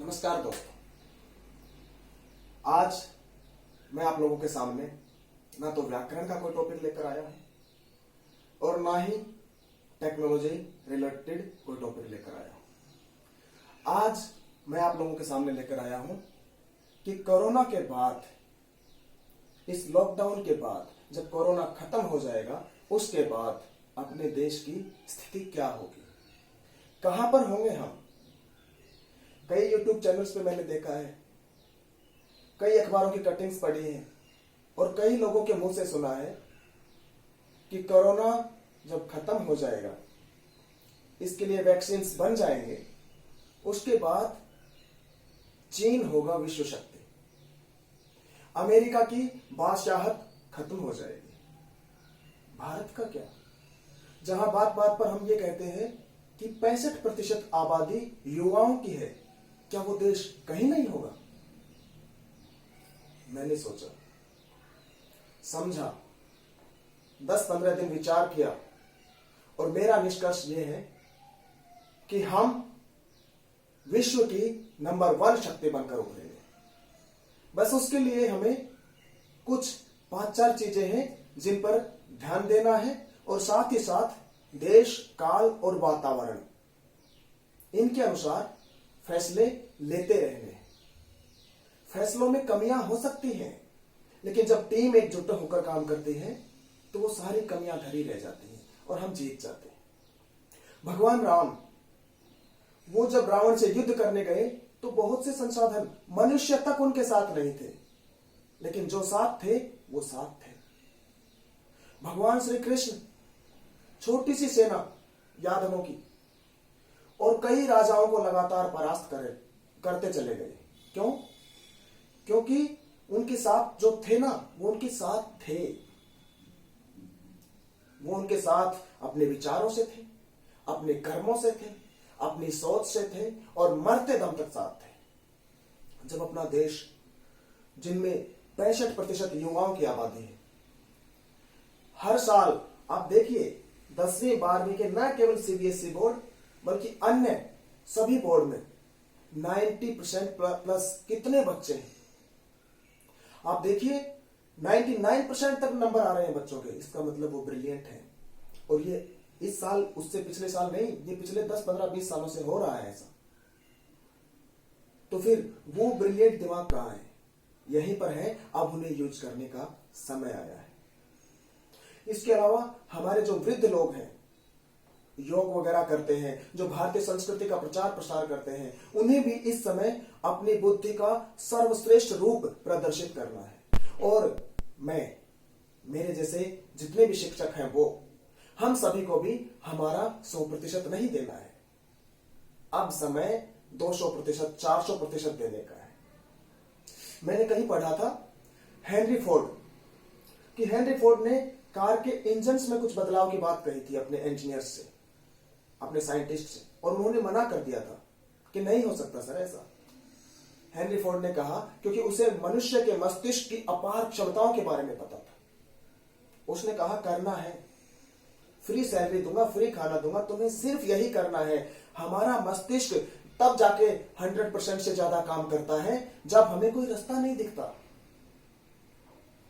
नमस्कार दोस्तों, आज मैं आप लोगों के सामने ना तो व्याकरण का कोई टॉपिक लेकर आया हूं और ना ही टेक्नोलॉजी रिलेटेड कोई टॉपिक लेकर आया हूं। आज मैं आप लोगों के सामने लेकर आया हूं कि कोरोना के बाद, इस लॉकडाउन के बाद, जब कोरोना खत्म हो जाएगा उसके बाद अपने देश की स्थिति क्या होगी, कहां पर होंगे हम। कई YouTube चैनल्स पे मैंने देखा है, कई अखबारों की कटिंग्स पढ़ी हैं और कई लोगों के मुंह से सुना है कि कोरोना जब खत्म हो जाएगा, इसके लिए वैक्सीन बन जाएंगे, उसके बाद चीन होगा विश्व शक्ति, अमेरिका की बादशाहत खत्म हो जाएगी। भारत का क्या, जहां बात बात पर हम ये कहते हैं कि 65% आबादी युवाओं की है, क्या वो देश कहीं नहीं होगा। मैंने सोचा, समझा, 10-15 दिन विचार किया और मेरा निष्कर्ष ये है कि हम विश्व की नंबर 1 शक्ति बनकर उभरेंगे। बस उसके लिए हमें कुछ 5-4 चीजें हैं जिन पर ध्यान देना है और साथ ही साथ देश, काल और वातावरण, इनके अनुसार फैसले लेते रहने। फैसलों में कमियां हो सकती हैं, लेकिन जब टीम एकजुट होकर काम करती है तो वो सारी कमियां धरी रह जाती हैं और हम जीत जाते हैं। भगवान राम, वो जब रावण से युद्ध करने गए तो बहुत से संसाधन, मनुष्य तक उनके साथ नहीं थे, लेकिन जो साथ थे वो साथ थे। भगवान श्री कृष्ण छोटी सी सेना यादवों की और कई राजाओं को लगातार परास्त करते चले गए। क्यों? क्योंकि उनके साथ जो थे ना, वो उनके साथ थे, वो उनके साथ अपने विचारों से थे, अपने कर्मों से थे, अपनी सोच से थे और मरते दम तक साथ थे। जब अपना देश, जिनमें 65% युवाओं की आबादी है, हर साल आप देखिए 10वीं 12वीं के न केवल सीबीएसई बोर्ड बल्कि अन्य सभी बोर्ड में 90% प्लस कितने बच्चे हैं। आप देखिए 99% तक नंबर आ रहे हैं बच्चों के, इसका मतलब वो ब्रिलियंट हैं। और ये इस साल, उससे पिछले साल नहीं, ये पिछले 10, 15, 20 सालों से हो रहा है ऐसा। तो फिर वो ब्रिलियंट दिमाग कहां है? यहीं पर है, अब उन्हें यूज करने का समय आया है। इसके अलावा हमारे जो वृद्ध लोग हैं, योग वगैरह करते हैं, जो भारतीय संस्कृति का प्रचार प्रसार करते हैं, उन्हें भी इस समय अपनी बुद्धि का सर्वश्रेष्ठ रूप प्रदर्शित करना है। और मैं, मेरे जैसे जितने भी शिक्षक हैं, वो हम सभी को भी हमारा 100% नहीं देना है। अब समय 200%, 400% देने का है। मैंने कहीं पढ़ा था हेनरी फोर्ड, कि हेनरी फोर्ड ने कार के इंजन्स में कुछ बदलाव की बात कही थी अपने इंजीनियर्स से, अपने साइंटिस्ट से, और उन्होंने मना कर दिया था कि नहीं हो सकता सर ऐसा। हेनरी फोर्ड ने कहा, क्योंकि उसे मनुष्य के मस्तिष्क की अपार क्षमताओं के बारे में पता था। उसने कहा, करना है, फ्री सैलरी दूंगा, फ्री खाना दूंगा, तुम्हें सिर्फ यही करना है। हमारा मस्तिष्क तब जाके 100% से ज्यादा काम करता है जब हमें कोई रास्ता नहीं दिखता,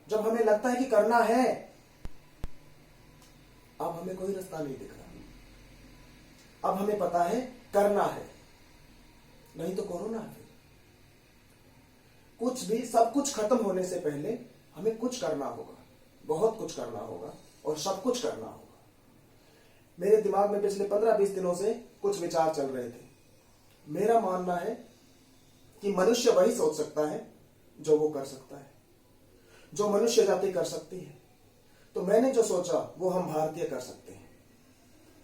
जब हमें लगता है कि करना है। अब हमें कोई रास्ता नहीं दिख रहा, अब हमें पता है करना है, नहीं तो कोरोना है। कुछ भी, सब कुछ खत्म होने से पहले हमें कुछ करना होगा, बहुत कुछ करना होगा और सब कुछ करना होगा। मेरे दिमाग में पिछले 15-20 दिनों से कुछ विचार चल रहे थे। मेरा मानना है कि मनुष्य वही सोच सकता है जो वो कर सकता है, जो मनुष्य जाति कर सकती है। तो मैंने जो सोचा वो हम भारतीय कर सकते हैं।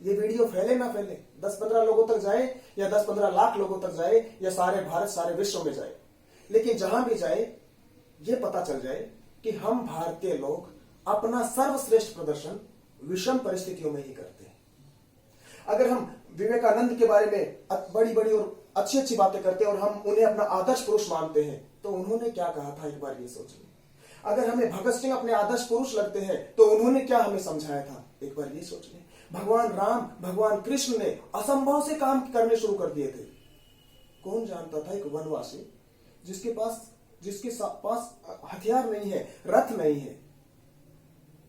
ये वीडियो फैले ना फैले, 10-15 लोगों तक जाए या 10-15 लाख लोगों तक जाए या सारे भारत, सारे विश्व में जाए, लेकिन जहां भी जाए ये पता चल जाए कि हम भारतीय लोग अपना सर्वश्रेष्ठ प्रदर्शन विषम परिस्थितियों में ही करते हैं। अगर हम विवेकानंद के बारे में बड़ी बड़ी और अच्छी अच्छी बातें करते हैं और हम उन्हें अपना आदर्श पुरुष मानते हैं, तो उन्होंने क्या कहा था, एक बार ये सोचिए। अगर हमें भगत सिंह अपने आदर्श पुरुष लगते हैं, तो उन्होंने क्या हमें समझाया था, एक बार ये सोच लें। भगवान राम, भगवान कृष्ण ने असंभव से काम करने शुरू कर दिए थे। कौन जानता था एक वनवासी जिसके पास हथियार नहीं है, रथ नहीं है,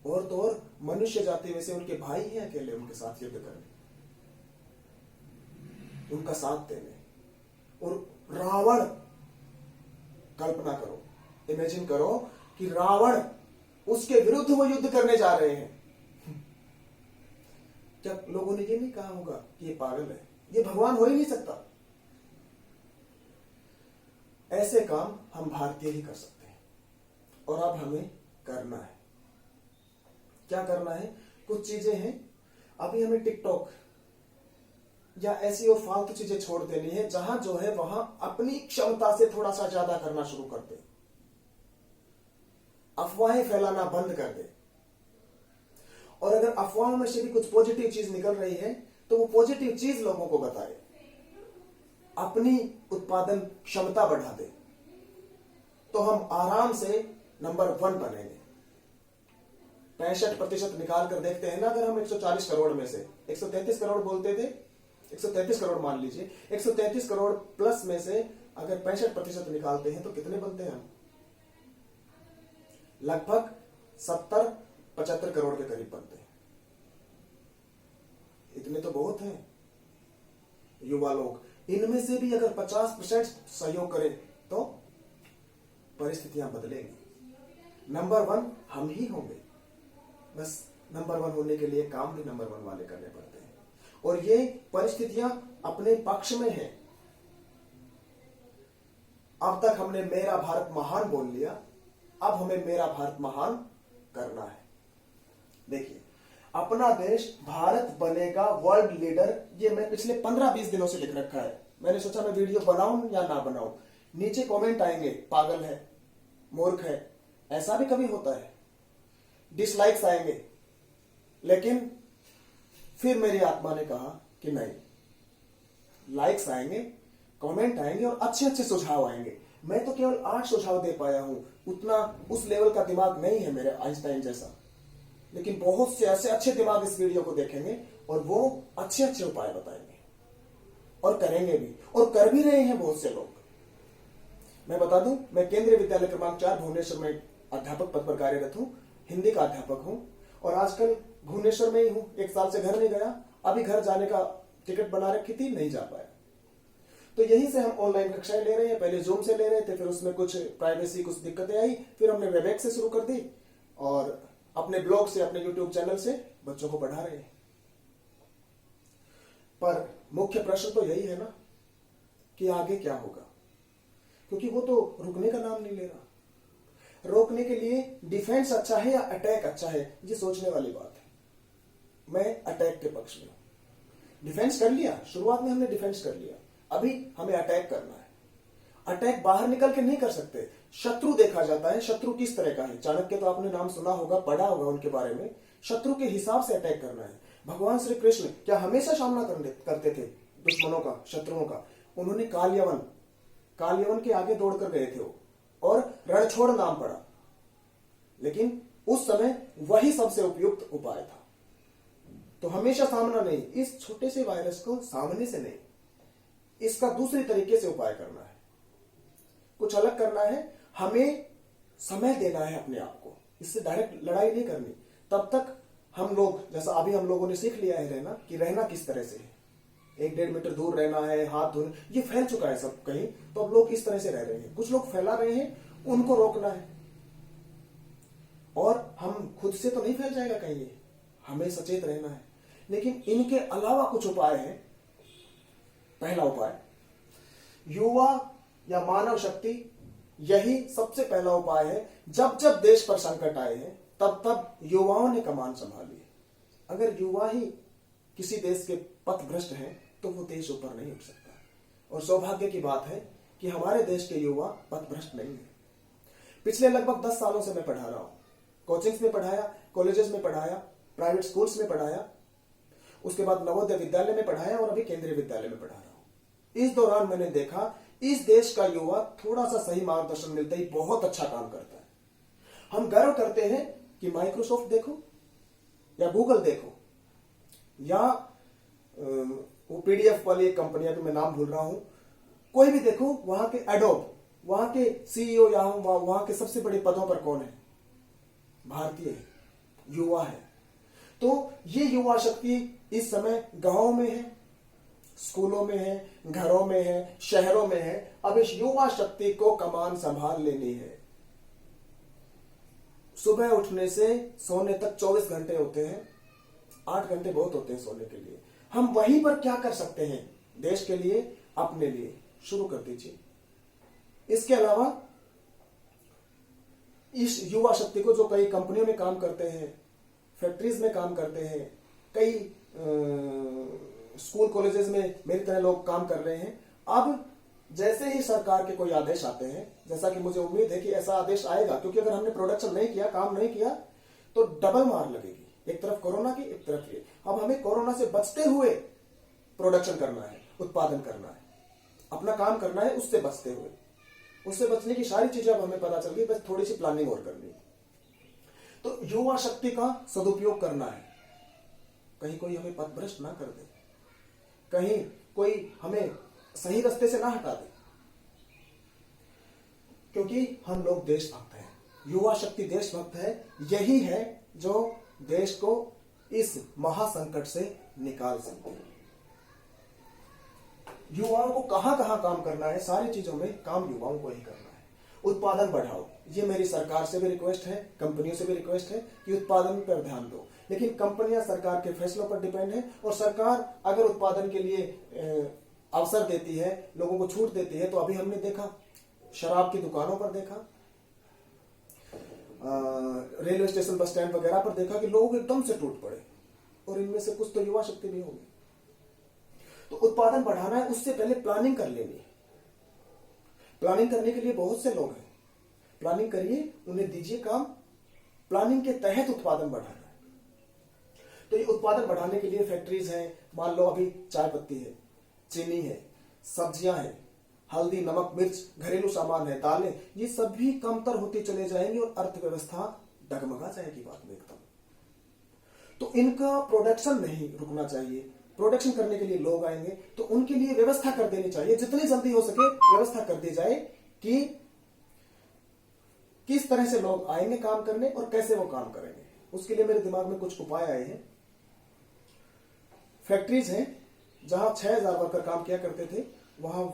और तो और मनुष्य जाति में से उनके भाई हैं अकेले उनके साथ युद्ध करने, उनका साथ देने। और रावण, कल्पना करो, इमेजिन करो कि रावण, उसके विरुद्ध वो युद्ध करने जा रहे हैं। क्या लोगों ने ये नहीं कहा होगा कि ये पागल है, ये भगवान हो ही नहीं सकता? ऐसे काम हम भारतीय ही कर सकते हैं, और अब हमें करना है। क्या करना है? कुछ चीजें हैं, अभी हमें टिकटॉक या ऐसी और फालतू चीजें छोड़ देनी है, जहां जो है वहां अपनी क्षमता से थोड़ा सा ज्यादा करना शुरू कर दे, अफवाहें फैलाना बंद कर दे। और अगर अफवाहों में से भी कुछ पॉजिटिव चीज निकल रही है तो वो पॉजिटिव चीज लोगों को बताए, अपनी उत्पादन क्षमता बढ़ा दे, तो हम आराम से नंबर 1 बनेंगे। 65% निकाल कर देखते हैं ना, अगर हम 140 करोड़ में से 133 करोड़ बोलते थे, 133 करोड़ मान लीजिए, 133 करोड़ प्लस में से अगर 65% निकालते हैं तो कितने बनते हैं हम? लगभग 70-75 करोड़ के करीब बनते हैं। इतने तो बहुत हैं युवा लोग। इनमें से भी अगर 50% सहयोग करें तो परिस्थितियां बदलेंगी। नंबर 1 हम ही होंगे। बस नंबर 1 होने के लिए काम भी नंबर 1 वाले करने पड़ते हैं, और ये परिस्थितियां अपने पक्ष में हैं। अब तक हमने मेरा भारत महान बोल लिया, अब हमें मेरा भारत महान करना है। देखिए, अपना देश भारत बनेगा वर्ल्ड लीडर, ये मैं पिछले 15-20 दिनों से लिख रखा है। मैंने सोचा मैं वीडियो बनाऊं या ना बनाऊं। नीचे कमेंट आएंगे, पागल है, मूर्ख है, ऐसा भी कभी होता है, डिसलाइक्स आएंगे, लेकिन फिर मेरी आत्मा ने कहा कि नहीं, लाइक्स आएंगे, कमेंट आएंगे और अच्छे अच्छे सुझाव आएंगे। मैं तो केवल 8 सुझाव दे पाया हूं, उतना उस लेवल का दिमाग नहीं है मेरे आइंस्टाइन जैसा, लेकिन बहुत से ऐसे अच्छे दिमाग इस वीडियो को देखेंगे और वो अच्छे अच्छे उपाय बताएंगे और करेंगे भी, और कर भी रहे हैं बहुत से लोग। मैं बता दूं, मैं केंद्रीय विद्यालय क्रमांक 4 भुवनेश्वर में अध्यापक पद पर कार्यरत हूं, हिंदी का अध्यापक हूं, और आजकल भुवनेश्वर में ही हूं। 1 साल से घर नहीं गया, अभी घर जाने का टिकट बना रखी थी, नहीं जा पाया। तो यहीं से हम ऑनलाइन कक्षाएं ले रहे हैं। पहले जूम से ले रहे थे, फिर उसमें कुछ प्राइवेसी कुछ दिक्कतें आई, फिर हमने वेबएक्स से शुरू कर दी, और अपने ब्लॉग से, अपने यूट्यूब चैनल से बच्चों को पढ़ा रहे हैं। पर मुख्य प्रश्न तो यही है ना कि आगे क्या होगा, क्योंकि वो तो रुकने का नाम नहीं ले रहा। रोकने के लिए डिफेंस अच्छा है या अटैक अच्छा है, ये सोचने वाली बात है। मैं अटैक के पक्ष में हूं। डिफेंस कर लिया, शुरुआत में हमने डिफेंस कर लिया, अभी हमें अटैक करना है। अटैक बाहर निकल के नहीं कर सकते। शत्रु देखा जाता है, शत्रु किस तरह का है। चाणक्य तो आपने नाम सुना होगा, पढ़ा होगा उनके बारे में। शत्रु के हिसाब से अटैक करना है। भगवान श्री कृष्ण क्या हमेशा सामना करते थे दुश्मनों का, शत्रुओं का? उन्होंने कालयवन के आगे दौड़कर गए थे और रणछोड़ नाम पड़ा, लेकिन उस समय वही सबसे उपयुक्त उपाय था। तो हमेशा सामना नहीं, इस छोटे से वायरस को सामने से नहीं, इसका दूसरी तरीके से उपाय करना है, कुछ अलग करना है। हमें समय देना है अपने आप को, इससे डायरेक्ट लड़ाई नहीं करनी। तब तक हम लोग, जैसा अभी हम लोगों ने सीख लिया है रहना, कि रहना किस तरह से है, 1-1.5 मीटर दूर रहना है, हाथ धोने, ये फैल चुका है सब कहीं, तो अब लोग इस तरह से रह रहे हैं। कुछ लोग फैला रहे हैं, उनको रोकना है। और हम खुद से तो नहीं फैल जाएगा कहीं ये, हमें सचेत रहना है। लेकिन इनके अलावा कुछ उपाय हैं। पहला उपाय, युवा या मानव शक्ति, यही सबसे पहला उपाय है। जब जब देश पर संकट आए हैं, तब तब युवाओं ने कमान संभाली है। अगर युवा ही किसी देश के पथ भ्रष्ट हैं तो वो देश ऊपर नहीं उठ सकता। और सौभाग्य की बात है कि हमारे देश के युवा पथ भ्रष्ट नहीं है। पिछले लगभग 10 सालों से मैं पढ़ा रहा हूं, कोचिंग्स में पढ़ाया, कॉलेजेस में पढ़ाया, प्राइवेट स्कूल्स में पढ़ाया, उसके बाद नवोदय विद्यालय में पढ़ाया और अभी केंद्रीय विद्यालय में पढ़ा रहा हूं। इस दौरान मैंने देखा इस देश का युवा थोड़ा सा सही मार्गदर्शन मिलता ही बहुत अच्छा काम करता है। हम गर्व करते हैं कि माइक्रोसॉफ्ट देखो या गूगल देखो या वो पीडीएफ वाली एक कंपनी, अभी मैं नाम भूल रहा हूं, कोई भी देखो, वहां के एडोब, वहां के सीईओ या वहां के सबसे बड़े पदों पर कौन है? भारतीय है, युवा है। तो ये युवा शक्ति इस समय गांवों में है, स्कूलों में है, घरों में है, शहरों में है। अब इस युवा शक्ति को कमान संभाल लेनी है। सुबह उठने से सोने तक 24 घंटे होते हैं, 8 घंटे बहुत होते हैं सोने के लिए। हम वहीं पर क्या कर सकते हैं? देश के लिए, अपने लिए शुरू कर दीजिए। इसके अलावा इस युवा शक्ति को, जो कई कंपनियों में काम करते हैं, फैक्ट्रीज में काम करते हैं, कई स्कूल कॉलेजेस में मेरी तरह लोग काम कर रहे हैं, अब जैसे ही सरकार के कोई आदेश आते हैं, जैसा कि मुझे उम्मीद है कि ऐसा आदेश आएगा, क्योंकि अगर हमने प्रोडक्शन नहीं किया, काम नहीं किया, तो डबल मार लगेगी, एक तरफ कोरोना की, एक तरफ ये। अब हमें कोरोना से बचते हुए प्रोडक्शन करना है, उत्पादन करना है, अपना काम करना है उससे बचते हुए। उससे बचने की सारी चीजें अब हमें पता चल गई, बस थोड़ी सी प्लानिंग और करनी है। तो युवा शक्ति का सदुपयोग करना है, कहीं कोई हमें पथभ्रष्ट ना कर दे, कहीं कोई हमें सही रास्ते से ना हटा दे, क्योंकि हम लोग देशभक्त हैं। युवा शक्ति देशभक्त है। यही है जो देश को इस महासंकट से निकाल सकते हैं। युवाओं को कहां कहां काम करना है, सारी चीजों में काम युवाओं को ही करना है। उत्पादन बढ़ाओ, ये मेरी सरकार से भी रिक्वेस्ट है, कंपनियों से भी रिक्वेस्ट है कि उत्पादन पर ध्यान दो। लेकिन कंपनियां सरकार के फैसलों पर डिपेंड है, और सरकार अगर उत्पादन के लिए अवसर देती है, लोगों को छूट देती है, तो अभी हमने देखा शराब की दुकानों पर देखा, रेलवे स्टेशन, बस स्टैंड वगैरह पर देखा कि लोग एकदम से टूट पड़े, और इनमें से कुछ तो युवा शक्ति भी होगी। तो उत्पादन बढ़ाना है, उससे पहले प्लानिंग कर लेनी है। प्लानिंग करने के लिए बहुत से लोग हैं, प्लानिंग करिए, उन्हें दीजिए काम, प्लानिंग के तहत उत्पादन बढ़ाना है। तो ये उत्पादन बढ़ाने के लिए फैक्ट्रीज हैं, मान लो अभी चाय पत्ती है, चीनी है, सब्जियां हैं, हल्दी, नमक, मिर्च, घरेलू सामान है, दालें, ये सभी कमतर होती चले जाएंगी और अर्थव्यवस्था डगमगा जाएगी बाद में एकदम। तो इनका प्रोडक्शन नहीं रुकना चाहिए। प्रोडक्शन करने के लिए लोग आएंगे, तो उनके लिए व्यवस्था कर देनी चाहिए, जितनी जल्दी हो सके व्यवस्था कर दी जाए कि किस तरह से लोग आएंगे काम करने और कैसे वो काम करेंगे। उसके लिए मेरे दिमाग में कुछ उपाय आए हैं। फैक्ट्रीज हैं जहां 6000 वर्कर काम किया करते थे, वहां